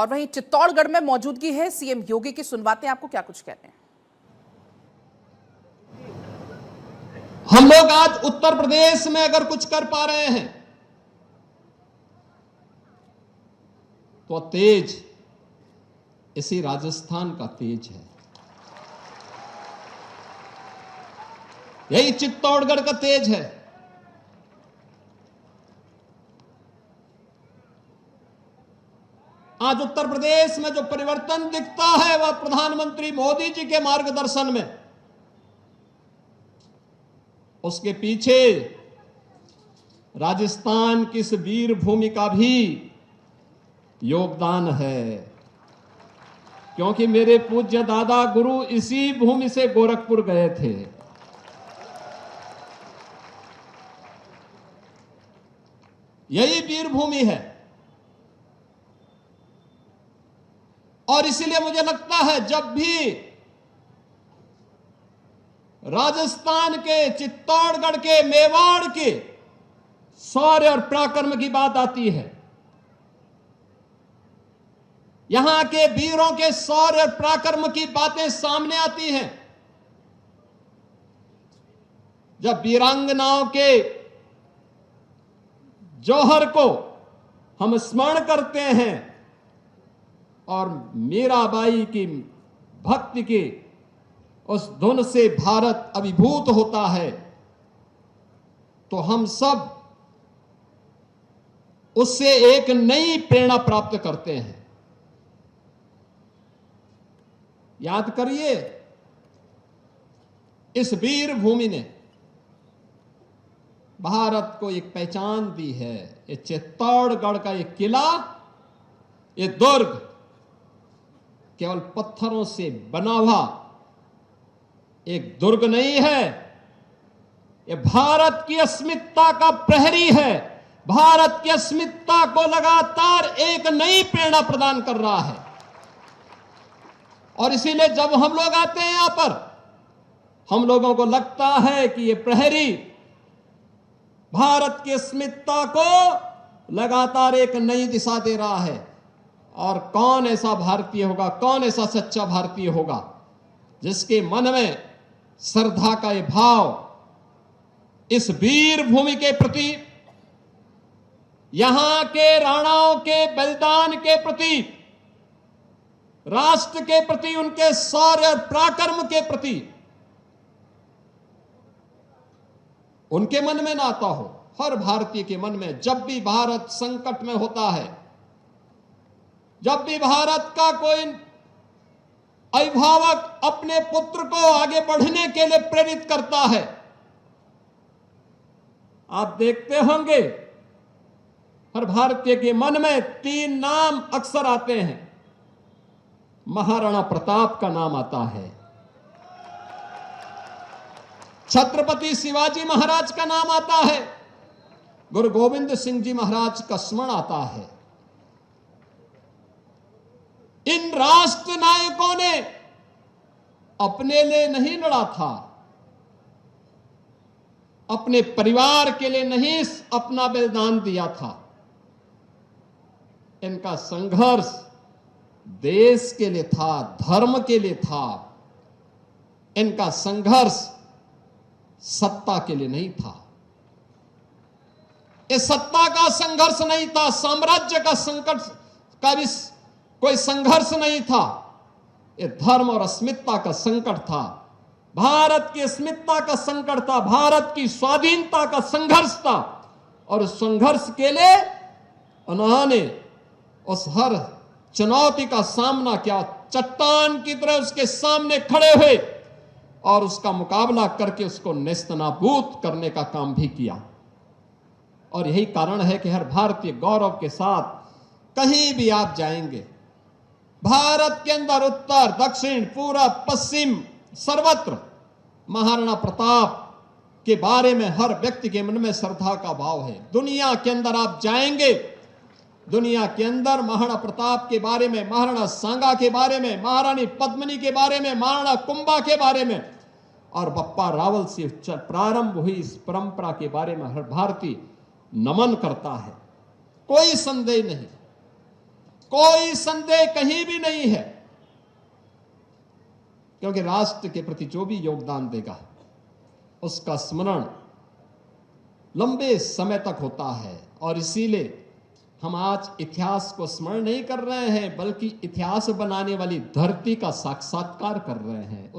और वहीं चित्तौड़गढ़ में मौजूदगी है सीएम योगी की। सुनवाते हैं आपको क्या कुछ कहते हैं। हम लोग आज उत्तर प्रदेश में अगर कुछ कर पा रहे हैं तो तेज इसी राजस्थान का तेज है, यही चित्तौड़गढ़ का तेज है। आज उत्तर प्रदेश में जो परिवर्तन दिखता है वह प्रधानमंत्री मोदी जी के मार्गदर्शन में, उसके पीछे राजस्थान की इस वीर भूमि का भी योगदान है, क्योंकि मेरे पूज्य दादा गुरु इसी भूमि से गोरखपुर गए थे। यही वीर भूमि है और इसीलिए मुझे लगता है जब भी राजस्थान के, चित्तौड़गढ़ के, मेवाड़ के शौर्य और पराक्रम की बात आती है, यहां के वीरों के शौर्य और पराक्रम की बातें सामने आती हैं, जब वीरांगनाओं के जौहर को हम स्मरण करते हैं और मीराबाई की भक्ति की उस धुन से भारत अभिभूत होता है, तो हम सब उससे एक नई प्रेरणा प्राप्त करते हैं। याद करिए, इस वीर भूमि ने भारत को एक पहचान दी है। ये चित्तौड़गढ़ का ये किला, ये दुर्ग केवल पत्थरों से बना हुआ एक दुर्ग नहीं है, ये भारत की अस्मिता का प्रहरी है, भारत की अस्मिता को लगातार एक नई प्रेरणा प्रदान कर रहा है। और इसीलिए जब हम लोग आते हैं यहां पर, हम लोगों को लगता है कि ये प्रहरी भारत की अस्मिता को लगातार एक नई दिशा दे रहा है। और कौन ऐसा भारतीय होगा, कौन ऐसा सच्चा भारतीय होगा जिसके मन में श्रद्धा का ये भाव इस वीर भूमि के प्रति, यहां के राणाओं के बलिदान के प्रति, राष्ट्र के प्रति, उनके शौर्य और पराक्रम के प्रति उनके मन में ना आता हो। हर भारतीय के मन में जब भी भारत संकट में होता है, जब भी भारत का कोई अभिभावक अपने पुत्र को आगे बढ़ने के लिए प्रेरित करता है, आप देखते होंगे हर भारतीय के मन में तीन नाम अक्सर आते हैं। महाराणा प्रताप का नाम आता है, छत्रपति शिवाजी महाराज का नाम आता है, गुरु गोविंद सिंह जी महाराज का स्मरण आता है। इन राष्ट्र नायकों ने अपने लिए नहीं लड़ा था, अपने परिवार के लिए नहीं अपना बलिदान दिया था। इनका संघर्ष देश के लिए था, धर्म के लिए था। इनका संघर्ष सत्ता के लिए नहीं था। ये सत्ता का संघर्ष नहीं था, साम्राज्य का संकट का भी कोई संघर्ष नहीं था। ये धर्म और अस्मिता का संकट था, भारत की अस्मिता का संकट था, भारत की स्वाधीनता का संघर्ष था। और उस संघर्ष के लिए उन्होंने उस हर चुनौती का सामना किया, चट्टान की तरह उसके सामने खड़े हुए और उसका मुकाबला करके उसको नेस्तनाबूद करने का काम भी किया। और यही कारण है कि हर भारतीय गौरव के साथ कहीं भी आप जाएंगे, भारत के अंदर उत्तर, दक्षिण, पूरब, पश्चिम, सर्वत्र महाराणा प्रताप के बारे में हर व्यक्ति के मन में श्रद्धा का भाव है। दुनिया के अंदर आप जाएंगे, दुनिया के अंदर महाराणा प्रताप के बारे में, महाराणा सांगा के बारे में, महारानी पद्मिनी के बारे में, महाराणा कुंभा के बारे में और बप्पा रावल से प्रारंभ हुई इस परंपरा के बारे में हर भारतीय नमन करता है। कोई संदेह नहीं, कोई संदेह कहीं भी नहीं है, क्योंकि राष्ट्र के प्रति जो भी योगदान देगा उसका स्मरण लंबे समय तक होता है। और इसीलिए हम आज इतिहास को स्मरण नहीं कर रहे हैं, बल्कि इतिहास बनाने वाली धरती का साक्षात्कार कर रहे हैं।